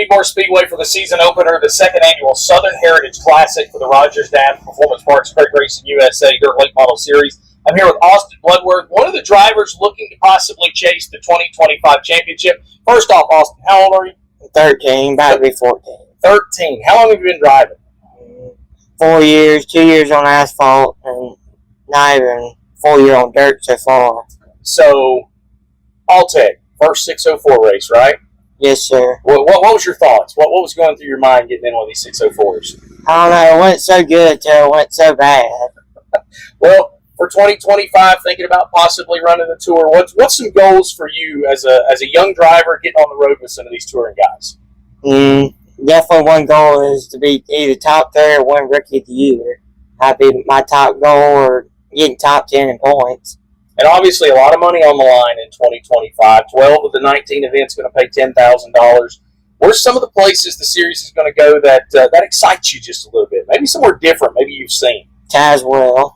Needmore Speedway for the season opener, the second annual Southern Heritage Classic for the Rogers Dam Performance Parts Crate Racing USA Dirt Late Model Series. I'm here with Austin Bloodworth, one of the drivers looking to possibly chase the 2025 championship. First off, Austin, how old are you? 13, about to be 14. 13. How long have you been driving? 4 years, 2 years on asphalt, and not even 4 years on dirt so far. So, All-Tech, first 604 race, right? Yes, sir. What was your thoughts? What was going through your mind getting in one of these 604s? I don't know. It went so good until it went so bad. Well, for 2025, thinking about possibly running the tour, what's some goals for you as a young driver getting on the road with some of these touring guys? Definitely one goal is to be either top 3 or win Rookie of the Year. That'd be my top goal, or getting top 10 in points. And obviously a lot of money on the line in 2025. 12 of the 19 events going to pay $10,000. Where's some of the places the series is going to go that excites you just a little bit? Maybe somewhere different, maybe you've seen. Tazewell.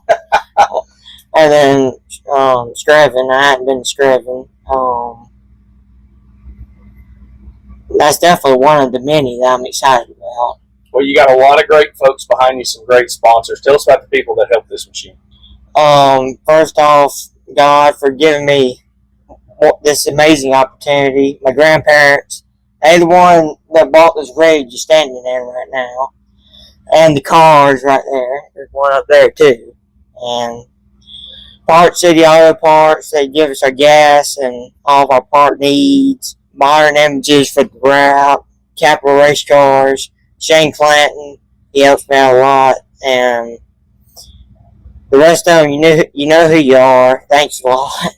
And then Screven. I hadn't been to Screven. That's definitely one of the many that I'm excited about. Well, you got a lot of great folks behind you, some great sponsors. Tell us about the people that help this machine. First off, God for giving me this amazing opportunity. My grandparents, they're the one that bought this rig you're standing in right now. And the cars right there. There's one up there too. And PartsCity Auto Parts, they give us our gas and all of our part needs. Modern images for the route. Capital Race Cars. Shane Clanton, he helps me out a lot. And the rest of them, you know who you are. Thanks a lot.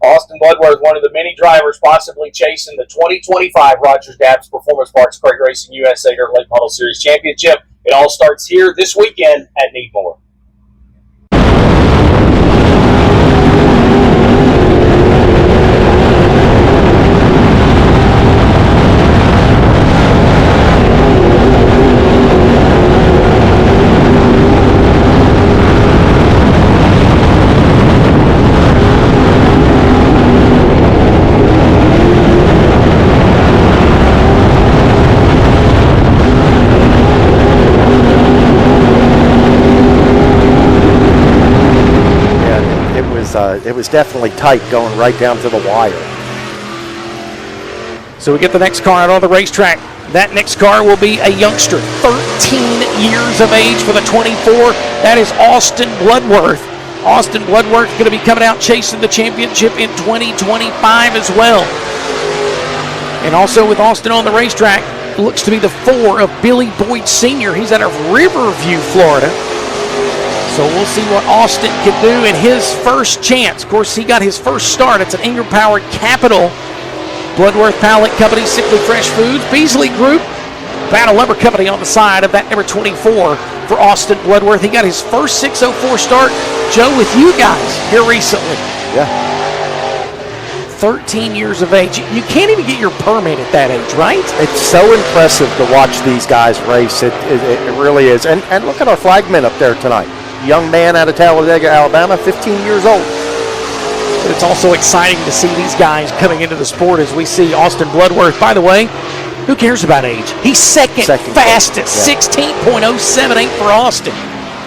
Austin Bloodworth, one of the many drivers possibly chasing the 2025 Rogers Dabbs Performance Parts Crate Racing USA Dirt Late Model Series Championship. It all starts here this weekend at Needmore. It was definitely tight going right down to the wire. So we get the next car out on the racetrack. That next car will be a youngster, 13 years of age for the 24. That is Austin Bloodworth. Austin Bloodworth going to be coming out chasing the championship in 2025 as well. And also with Austin on the racetrack, looks to be the 4 of Billy Boyd Sr. He's out of Riverview, Florida. So we'll see what Austin can do in his first chance. Of course, he got his first start. It's an Ingram-powered Capital. Bloodworth Pallet Company, Sickly Fresh Foods, Beasley Group, Battle Lumber Company on the side of that number 24 for Austin Bloodworth. He got his first 604 start, Joe, with you guys here recently. Yeah. 13 years of age. You can't even get your permit at that age, right? It's so impressive to watch these guys race. It really is. And look at our flagman up there tonight. Young man out of Talladega, Alabama, 15 years old. But it's also exciting to see these guys coming into the sport as we see Austin Bloodworth. By the way, who cares about age? He's second fastest, yeah. 16.078 for Austin.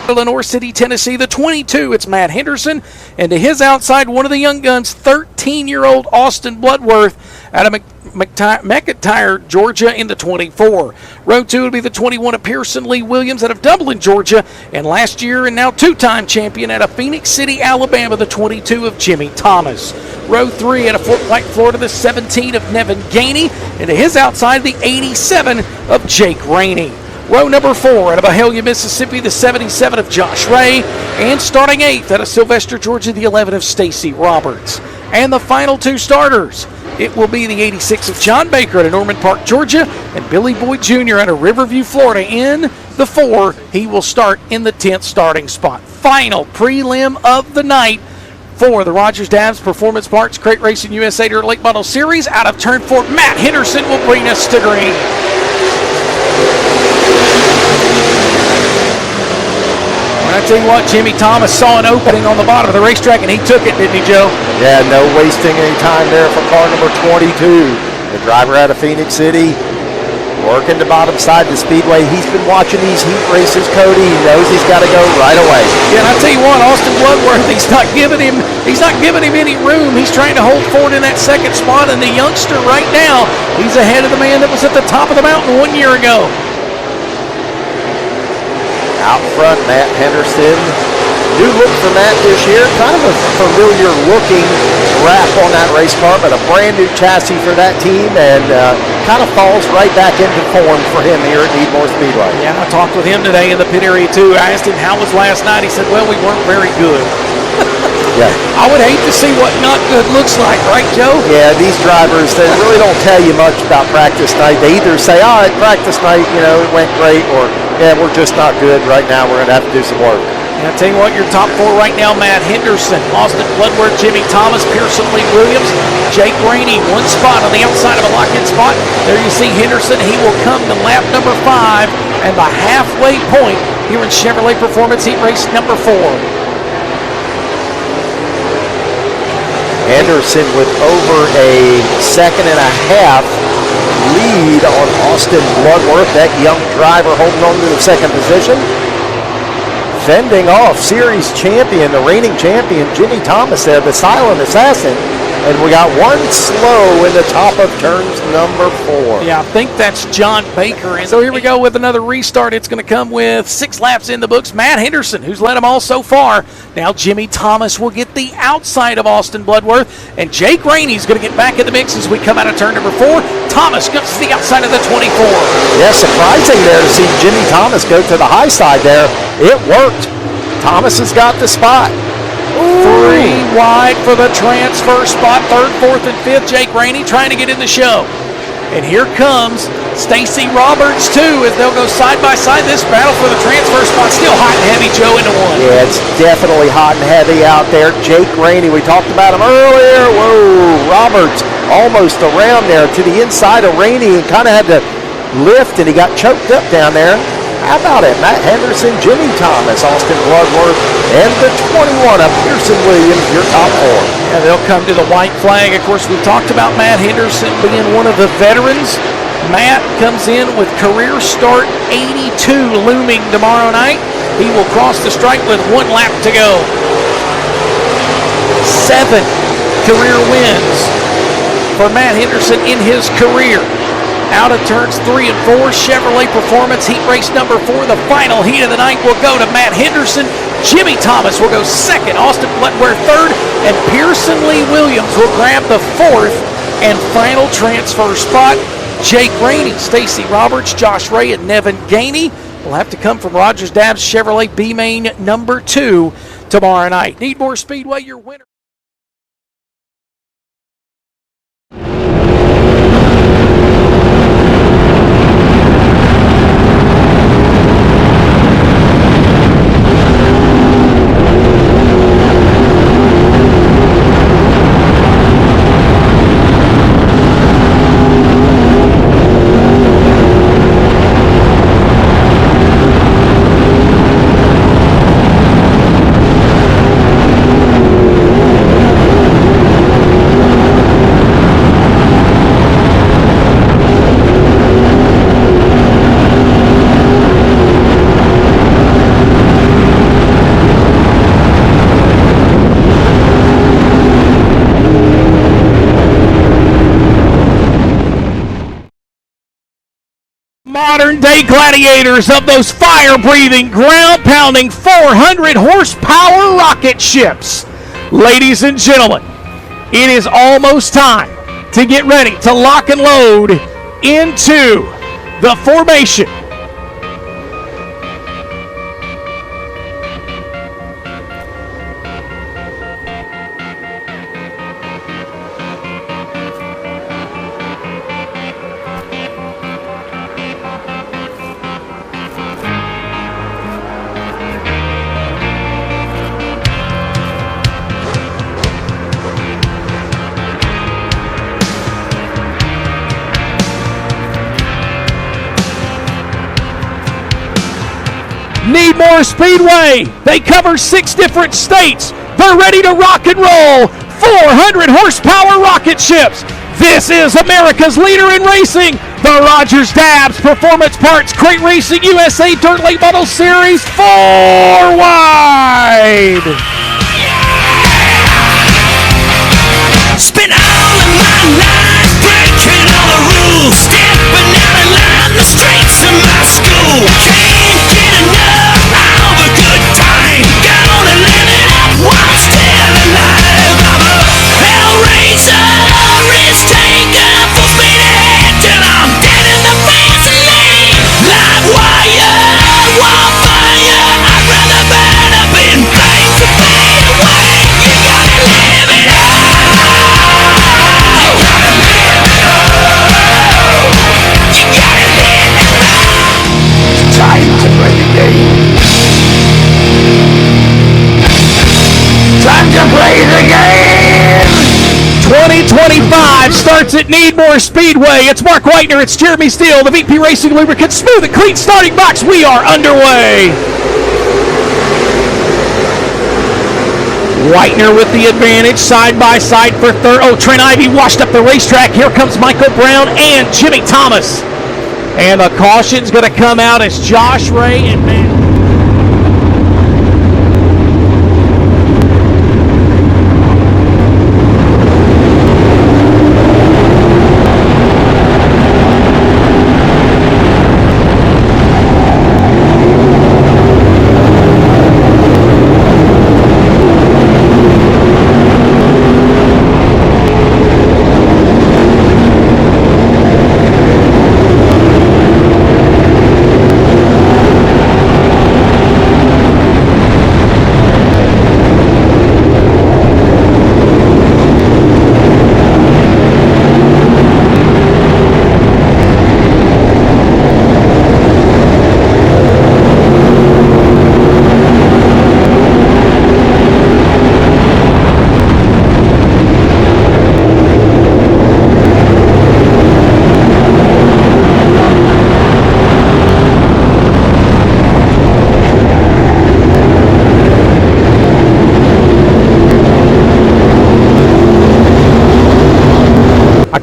Lenore City, Tennessee, the 22, it's Matt Henderson. And to his outside, one of the young guns, 13-year-old Austin Bloodworth out of McIntyre, Georgia in the 24. Row 2 will be the 21 of Pearson Lee Williams out of Dublin, Georgia. And last year and now 2-time champion out of Phoenix City, Alabama, the 22 of Jimmy Thomas. Row 3 out of Fort White, Florida, the 17 of Nevin Gainey. And to his outside, the 87 of Jake Rainey. Row number 4 out of Mahalia, Mississippi, the 77 of Josh Ray. And starting 8th out of Sylvester, Georgia, the 11 of Stacy Roberts. And the final 2 starters, it will be the 86 of John Baker out of Norman Park, Georgia, and Billy Boyd Jr. out of Riverview, Florida in the 4. He will start in the 10th starting spot. Final prelim of the night for the Rogers Dabbs Performance Parts Crate Racing USA Dirt Late Model Series. Out of turn 4, Matt Henderson will bring us to green. I tell you what, Jimmy Thomas saw an opening on the bottom of the racetrack, and he took it, didn't he, Joe? Yeah, no wasting any time there for car number 22. The driver out of Phoenix City. working the bottom side of the speedway. He's been watching these heat races, Cody. He knows he's got to go right away. Yeah, and I tell you what, Austin Bloodworth, he's not giving him any room. He's trying to hold forward in that second spot, and the youngster right now, he's ahead of the man that was at the top of the mountain 1 year ago. Out front, Matt Henderson. New look for Matt this year. Kind of a familiar looking wrap on that race car, but a brand new chassis for that team, and kind of falls right back into form for him here at Needmore Speedway. Yeah, I talked with him today in the pit area too. I asked him how was last night. He said, well, we weren't very good. Yeah. I would hate to see what not good looks like, right, Joe? Yeah, these drivers, they really don't tell you much about practice night. They either say, oh, at practice night, it went great, or, yeah, we're just not good right now. We're going to have to do some work. And I'll tell you what, your top four right now, Matt Henderson, Austin Bloodworth, Jimmy Thomas, Pearson Lee Williams, Jake Rainey, one spot on the outside of a lock-in spot. There you see Henderson. He will come to lap number 5 and the halfway point here in Chevrolet Performance Heat Race number 4. Henderson with over a second and a half lead on Austin Bloodworth, that young driver holding on to the second position. Fending off series champion, the reigning champion, Jimmy Thomas there, the silent assassin. And we got one slow in the top of turns number 4. Yeah, I think that's John Baker. And so here we go with another restart. It's going to come with 6 laps in the books. Matt Henderson, who's led them all so far. Now Jimmy Thomas will get the outside of Austin Bloodworth. And Jake Rainey's going to get back in the mix as we come out of turn number 4. Thomas goes to the outside of the 24. Yeah, surprising there to see Jimmy Thomas go to the high side there. It worked. Thomas has got the spot. 3 wide for the transfer spot. 3rd, 4th, and 5th. Jake Rainey trying to get in the show. And here comes Stacy Roberts, too, as they'll go side by side. This battle for the transfer spot still hot and heavy, Joe, into 1. Yeah, it's definitely hot and heavy out there. Jake Rainey, we talked about him earlier. Whoa, Roberts almost around there to the inside of Rainey and kind of had to lift, and he got choked up down there. How about it? Matt Henderson, Jimmy Thomas, Austin Bloodworth, and the 21 of Pearson Williams, your top 4. Yeah, they'll come to the white flag. Of course, we've talked about Matt Henderson being one of the veterans. Matt comes in with career start 82 looming tomorrow night. He will cross the stripe with 1 lap to go. 7 career wins for Matt Henderson in his career. Out of turns 3 and 4, Chevrolet Performance Heat Race number 4. The final heat of the night will go to Matt Henderson. Jimmy Thomas will go 2nd. Austin Bloodworth 3rd. And Pearson Lee Williams will grab the 4th and final transfer spot. Jake Rainey, Stacy Roberts, Josh Ray, and Nevin Gainey will have to come from Rogers Dabbs Chevrolet B-Main number 2 tomorrow night. Needmore Speedway, your winner. Modern-day gladiators of those fire-breathing, ground-pounding, 400-horsepower rocket ships. Ladies and gentlemen, it is almost time to get ready to lock and load into the formation. Needmore Speedway. They cover 6 different states. They're ready to rock and roll. 400 horsepower rocket ships. This is America's leader in racing, the Rogers Dabbs Performance Parts Crate Racing USA Dirt Late Model Series 4 wide. Spent all of my life breaking all the rules, stepping out of line, the streets of my school. Can't get enough of a good time. Gonna live it up while still alive. I'm a hellraiser, risk taker, full speed ahead till I'm dead in the fast lane. Live wire, wall fire. I'd rather burn up in flames than fade away. You gotta live it up. Time to play the game. Time to play the game. 2025 starts at Needmore Speedway. It's Mark Whitener, it's Jeremy Steele, the VP Racing Lubricants, smooth and clean starting box. We are underway. Whitener with the advantage, side by side for third. Oh, Trent Ivey washed up the racetrack. Here comes Michael Brown and Jimmy Thomas. And the caution's going to come out as Josh Ray and Matt.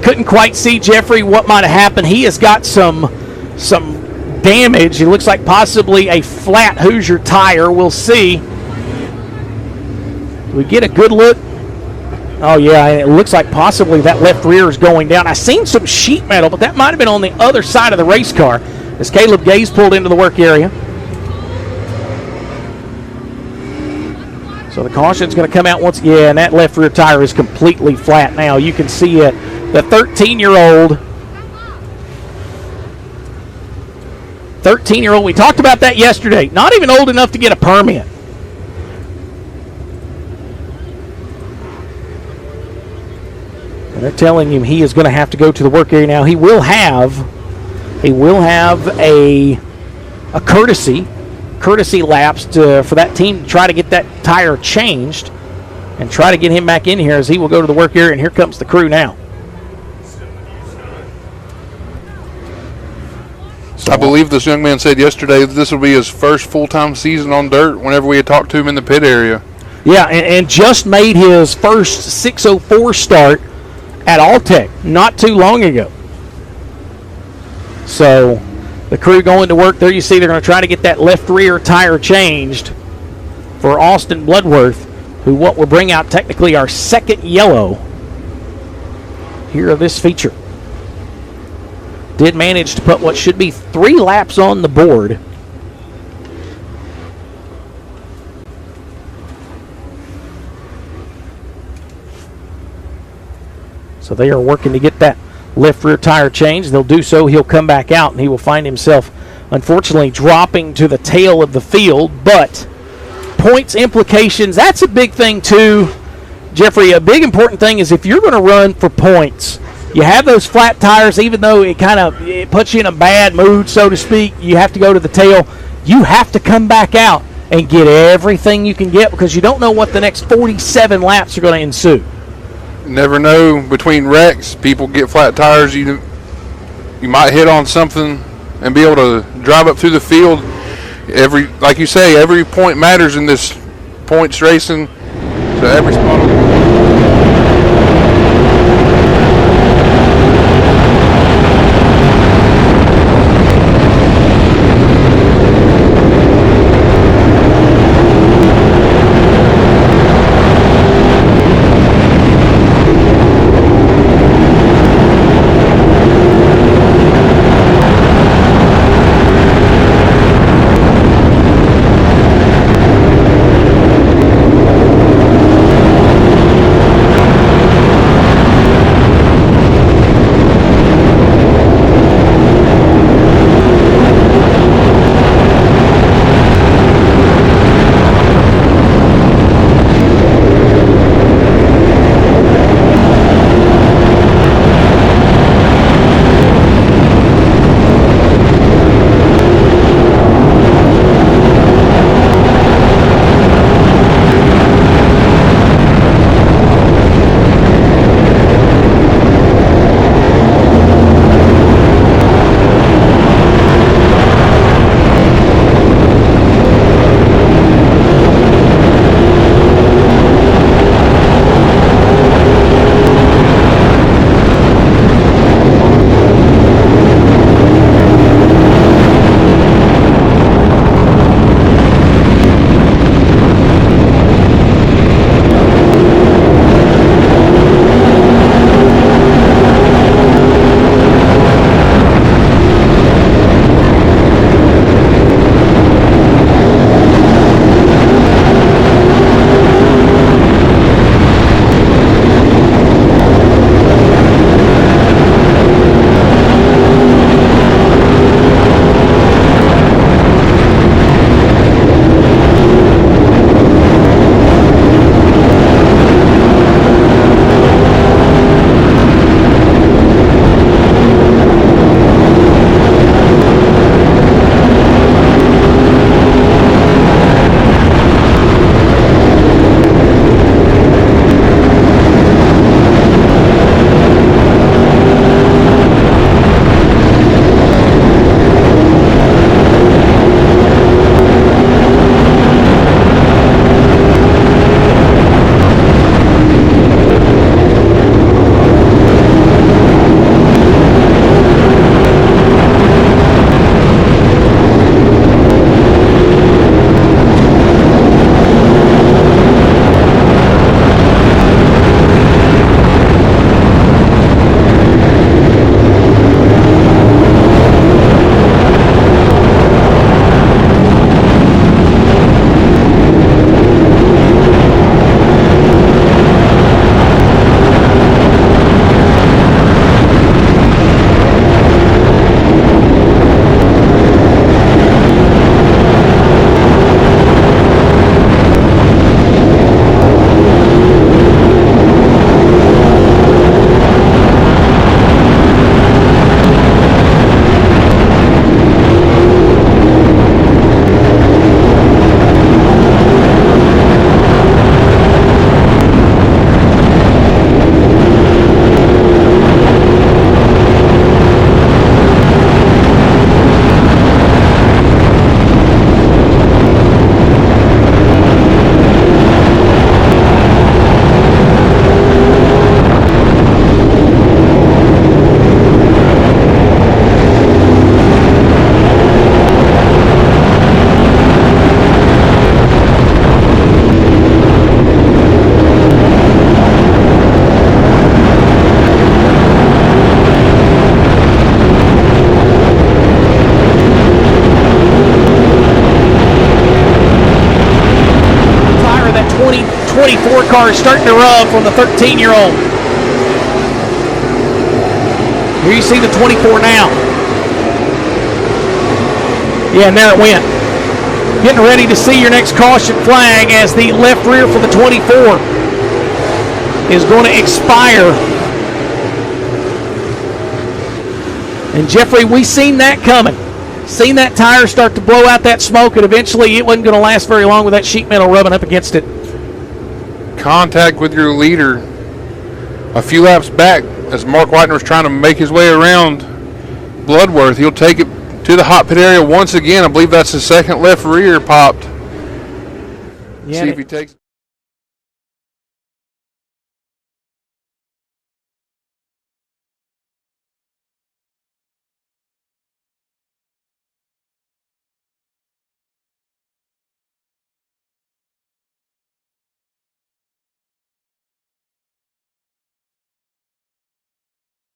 Couldn't quite see, Jeffrey, what might have happened. He has got some damage. It looks like possibly a flat Hoosier tire. We'll see. We get a good look. Oh, yeah, it looks like possibly that left rear is going down. I seen some sheet metal, but that might have been on the other side of the race car as Caleb Gaze pulled into the work area. So the caution's going to come out once. Yeah, and that left rear tire is completely flat now. You can see it. The 13-year-old, we talked about that yesterday, not even old enough to get a permit. And they're telling him he is going to have to go to the work area now. He will have a courtesy laps for that team to try to get that tire changed and try to get him back in here as he will go to the work area, and here comes the crew now. I believe this young man said yesterday that this will be his first full-time season on dirt whenever we had talked to him in the pit area. Yeah, and just made his first 604 start at Alltech not too long ago. So the crew going to work there. You see they're going to try to get that left rear tire changed for Austin Bloodworth, who what will bring out technically our second yellow here of this feature. Did manage to put what should be 3 laps on the board. So they are working to get that left rear tire changed. They'll do so. He'll come back out, and he will find himself, unfortunately, dropping to the tail of the field. But points implications, that's a big thing too, Jeffrey. A big important thing is if you're going to run for points, you have those flat tires, even though it puts you in a bad mood, so to speak. You have to go to the tail. You have to come back out and get everything you can get because you don't know what the next 47 laps are going to ensue. Never know. Between wrecks, people get flat tires. You might hit on something and be able to drive up through the field. Like you say, every point matters in this points racing. So every spot. 24 car is starting to rub from the 13-year-old. Here you see the 24 now. Yeah, and there it went. Getting ready to see your next caution flag as the left rear for the 24 is going to expire. And Jeffrey, we seen that coming. Seen that tire start to blow out that smoke, and eventually it wasn't going to last very long with that sheet metal rubbing up against it. Contact with your leader a few laps back as Mark Whitener was trying to make his way around Bloodworth. He'll take it to the hot pit area once again. I believe that's the second left rear popped. Yeah, see if he takes